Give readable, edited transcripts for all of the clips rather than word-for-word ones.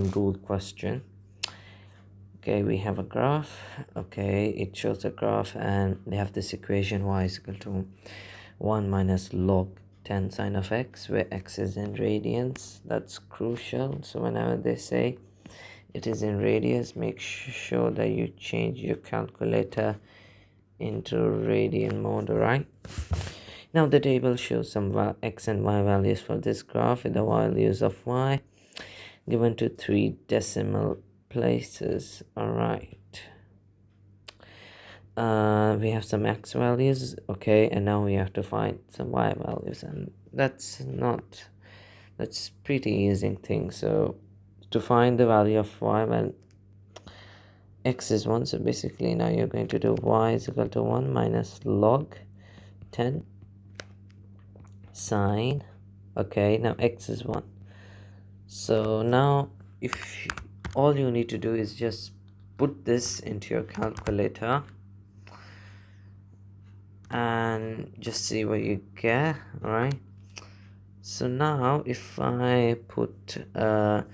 rule question. Okay, we have a graph. Okay, it shows a graph and we have this equation y is equal to 1 minus log 10 sine of x, where x is in radians. That's crucial. So whenever they say it is in radians, make sure that you change your calculator into radian mode. Alright, now the table shows some x and y values for this graph, with the values of y given to 3 decimal places. All right, we have some x values. Okay, and now we have to find some y values, and that's pretty easy thing. So to find the value of y when x is 1, so basically now you're going to do y is equal to 1 minus log 10 sine. Okay, now x is 1. So now if all you need to do is just put this into your calculator and just see what you get. All right, so now if I put 1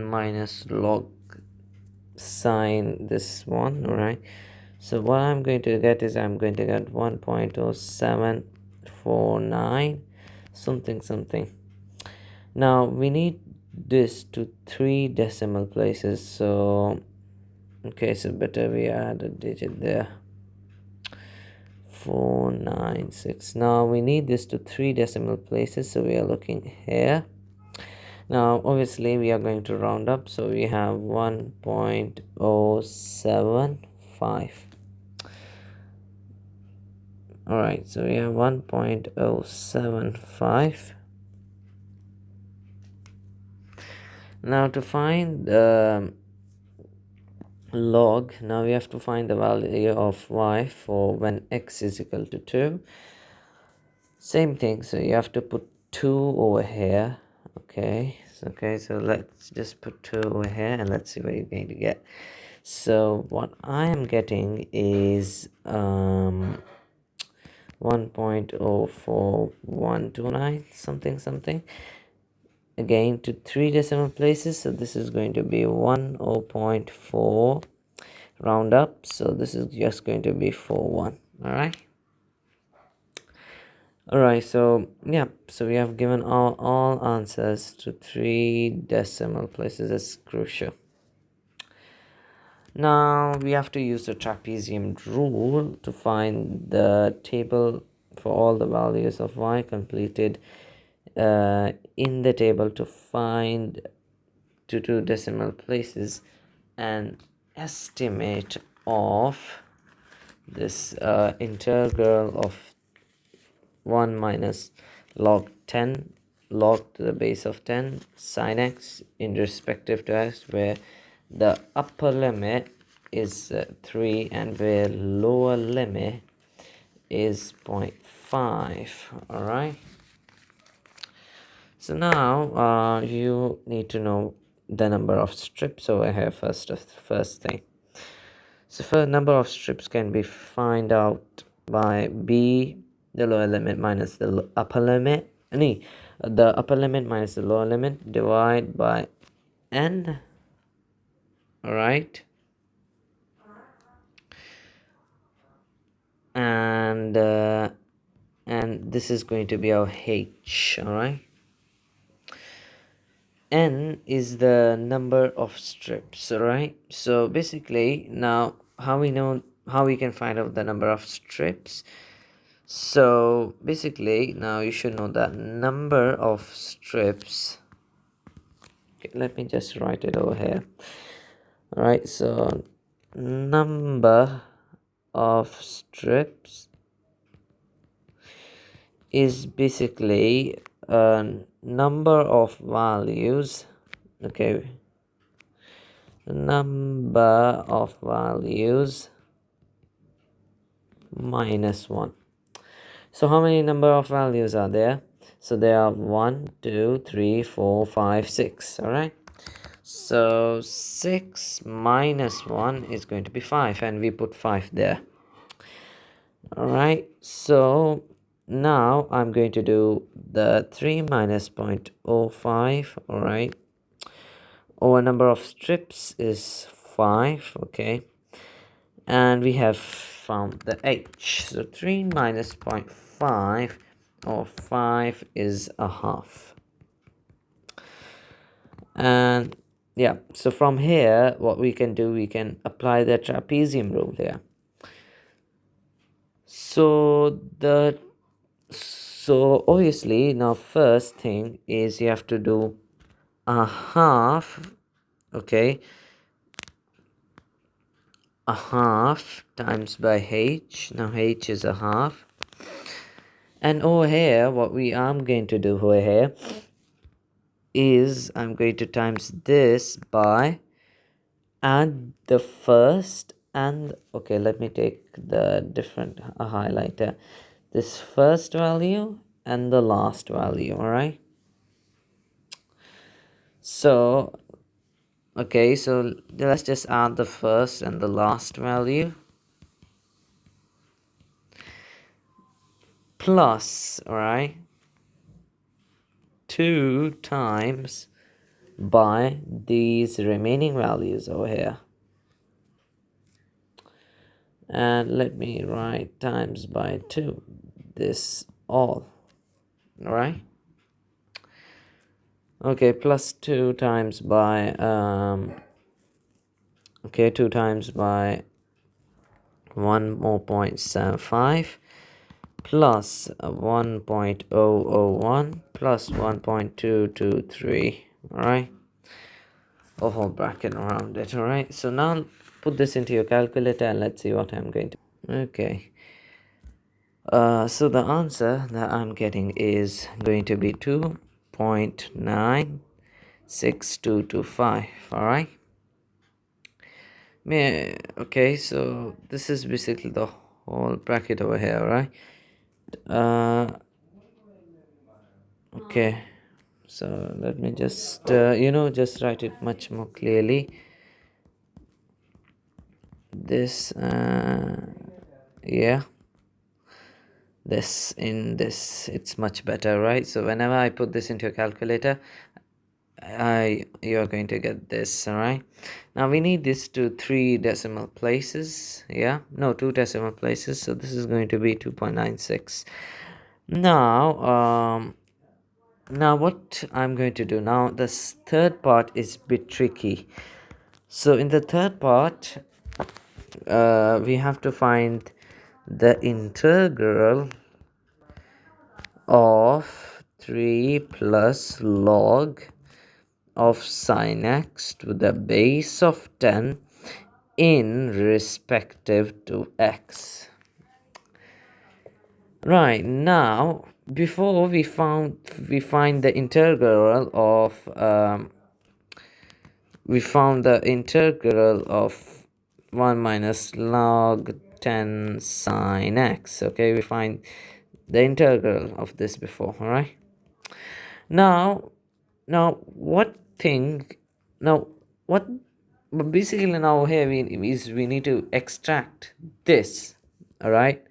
minus log sine this one, all right, so what I'm going to get is I'm going to get 1.0749 something. Now we need this to 3 decimal places, so okay, so better we add a digit there. 496. Now we need this to 3 decimal places, so we are looking here. Now obviously we are going to round up, so we have 1.075. all right, so we have 1.075. now to find the log, now we have to find the value of y for when x is equal to 2. Same thing, so you have to put 2 over here. Okay, so let's just put 2 over here and let's see what you're going to get. So what I am getting is 1.04129 something, again to 3 decimal places, so this is going to be 10.4, round up, so this is just going to be 41. All right, so yeah, so we have given all answers to 3 decimal places. That's crucial. Now we have to use the trapezium rule to find the table for all the values of y completed in the table, to find to 2 decimal places and estimate of this integral of 1 minus log 10 log to the base of 10 sine x in respective to x, where the upper limit is 3 and where lower limit is 0.5. all right, so now you need to know the number of strips over here first thing. So first, number of strips can be find out by b, the lower limit minus the upper limit, the upper limit minus the lower limit, divide by n. all right, and this is going to be our h. all right, n is the number of strips. all right, so basically now how we can find out the number of strips. So basically now you should know that number of strips. Okay, let me just write it over here. all right, so number of strips is basically a number of values. Okay, the number of values minus 1. So how many number of values are there? So there are 1, 2, 3, 4, 5, 6. all right, so 6 minus 1 is going to be 5, and we put 5 there. all right, so now I'm going to do the 3 minus 0.05. all right, Over number of strips is 5. Okay, and we have found the h. So 3 minus 0.5 or 5 is a half. And yeah, so from here what we can do, we can apply the trapezium rule here. So obviously now first thing is you have to do a half. Okay, a half times by h. Now h is a half, and over here what I'm going to do over here is I'm going to times this by add the first and, okay, let me take the different highlighter, this first value and the last value. All right, so okay, so let's just add the first and the last value plus, all right, 2 times by these remaining values over here. And let me write times by 2 this all right. Okay, plus 2 times by okay, 2 times by 1 more 0.75 plus 1.001 plus 1.223. All right, a whole bracket around it. All right, so now put this into your calculator and let's see what I'm going to. Okay, so the answer that I'm getting is going to be 2.96225. All right. Okay, so this is basically the whole bracket over here, right? Okay, so let me just just write it much more clearly. This yeah, this in this, it's much better, right? So whenever I put this into a calculator, you're going to get this. All right, now we need this to 3 decimal places. Yeah, no, 2 decimal places, so this is going to be 2.96. Now what I'm going to do now, this third part is a bit tricky. So in the third part we have to find the integral of 3 plus log of sine x to the base of 10 in respective to x. Right, now before we find the integral of we found the integral of 1 minus log 10 sine x. Okay, we find the integral of this before. All right, now what thing now what basically now here we need to extract this. All right,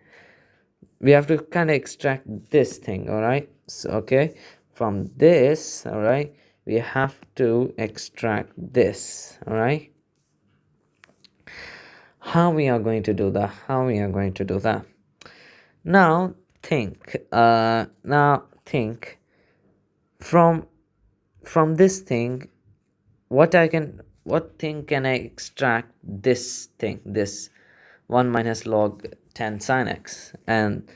we have to kind of extract this thing. All right, so okay, from this, all right, we have to extract this. All right, how we are going to do that? Now think from this thing, what thing can I extract? This thing, this 1 minus log 10 sine x. And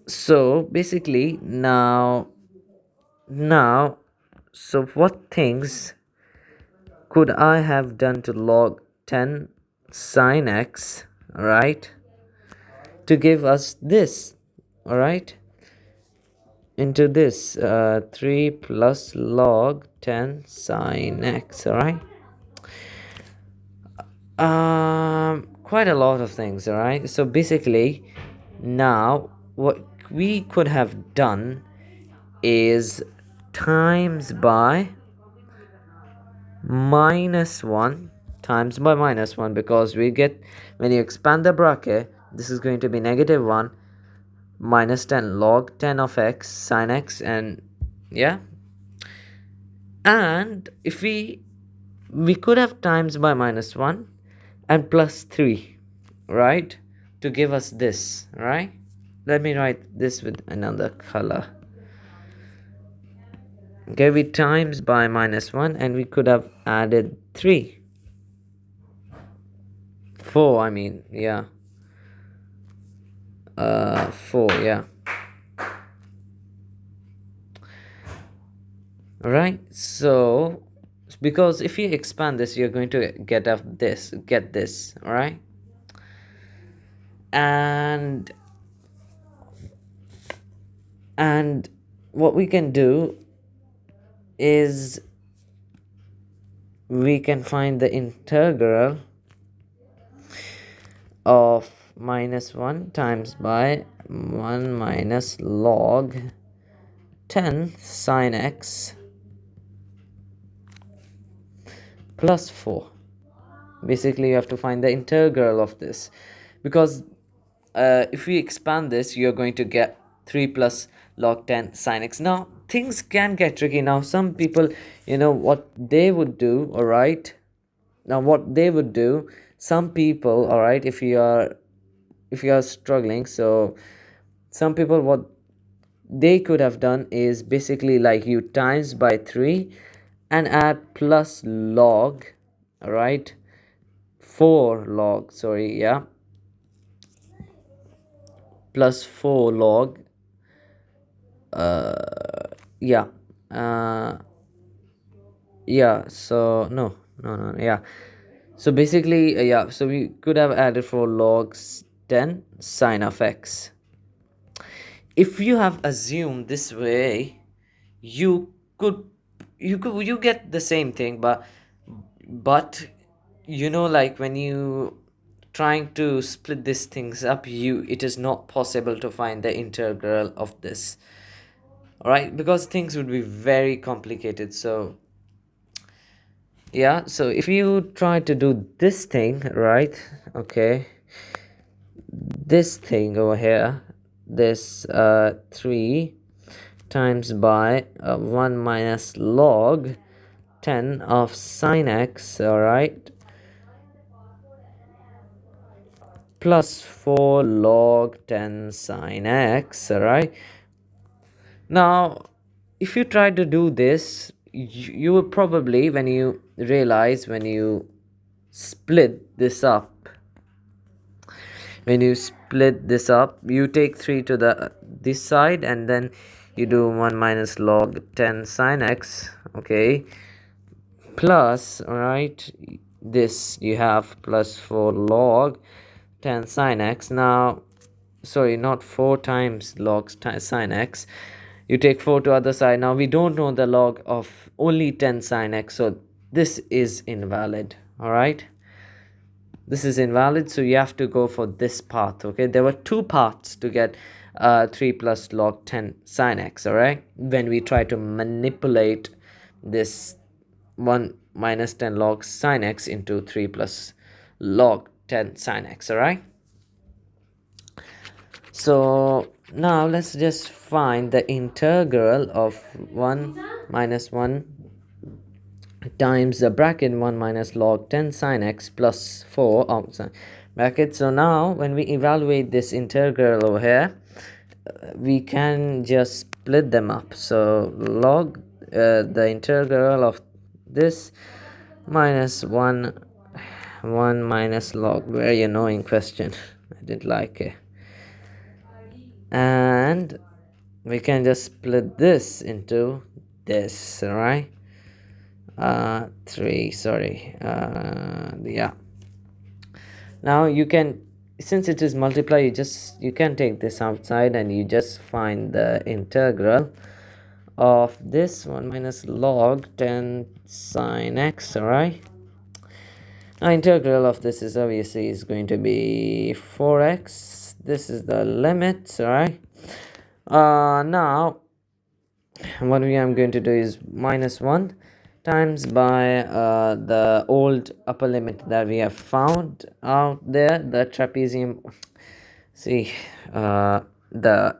so basically now so what things could I have done to log 10 sine x, right, to give us this, all right, into this 3 plus log 10 sine x. All right, quite a lot of things. All right, so basically now what we could have done is times by minus 1, times by minus 1, because we get, when you expand the bracket, this is going to be negative 1 minus 10 log 10 of x sine x. And yeah, And if we could have times by -1 and plus 3, right, to give us this, right? Let me write this with another color. Okay, we times by -1 and we could have added 3, 4, I mean, yeah, 4, yeah. All right, so because if you expand this, you're going to get this, all right? And what we can do is we can find the integral of -1 times by 1 minus log 10 sine x plus 4. Basically, you have to find the integral of this, because if we expand this, you're going to get 3 plus log 10 sine x. Now things can get tricky. Now some people, what they would do, all right, now what they would do, some people, all right, if you are struggling, so some people, what they could have done is basically like you times by 3 and add plus log, all right, 4 log, sorry, yeah, plus 4 log, yeah, uh yeah, so no, yeah, so basically, yeah, so we could have added 4 logs 10 sine of x. If you have assumed this way, you could you get the same thing, but like when you trying to split these things up, it is not possible to find the integral of this, all right, because things would be very complicated. So yeah, so if you try to do this thing, right, okay, this thing over here, this 3 times by 1 minus log 10 of sine x, all right, plus 4 log 10 sine x, all right. Now if you try to do this, you will probably, when you realize, when you split this up, you take 3 to the this side, and then you do 1 minus log 10 sine x, okay, plus, all right, this you have plus 4 log 10 sine x. Now sorry, not 4 times log sine x, you take 4 to other side. Now we don't know the log of only 10 sine x, so this is invalid, all right, this is invalid, so you have to go for this path. Okay, there were two paths to get 3 plus log 10 sine x, all right, when we try to manipulate this 1 minus 10 log sine x into 3 plus log 10 sine x, all right. So now let's just find the integral of 1 minus 1 times the bracket 1 minus log 10 sine x plus 4 outside bracket. So now when we evaluate this integral over here, we can just split them up. So log the integral of this minus 1 minus log, very annoying question, I didn't like it, and we can just split this into this, all right, 3, sorry, yeah. Now you can, since it is multiply, you can take this outside and you just find the integral of this 1 minus log 10 sine x, all right. Now integral of this is obviously is going to be 4x. This is the limit, all right. Now what we am going to do is -1 times by the old upper limit that we have found out there, the trapezium, see, the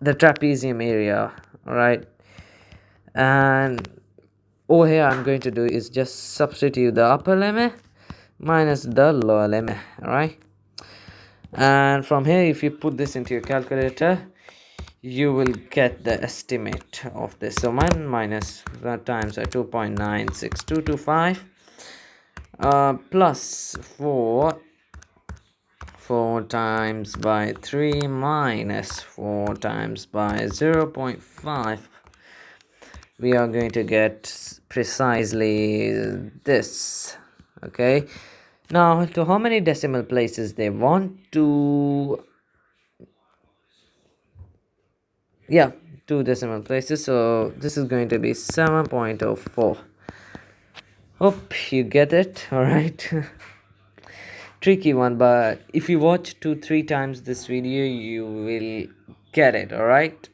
trapezium area, all right, and over here I'm going to do is just substitute the upper limit minus the lower limit. All right, and from here if you put this into your calculator, you will get the estimate of this. So 1 minus times 2.96225 plus 4 times by 3 minus 4 times by 0.5, we are going to get precisely this. Okay, now to how many decimal places they want to, yeah, 2 decimal places, so this is going to be 7.04. Hope you get it. All right. Tricky one, but if you watch 2-3 times this video, you will get it. All right.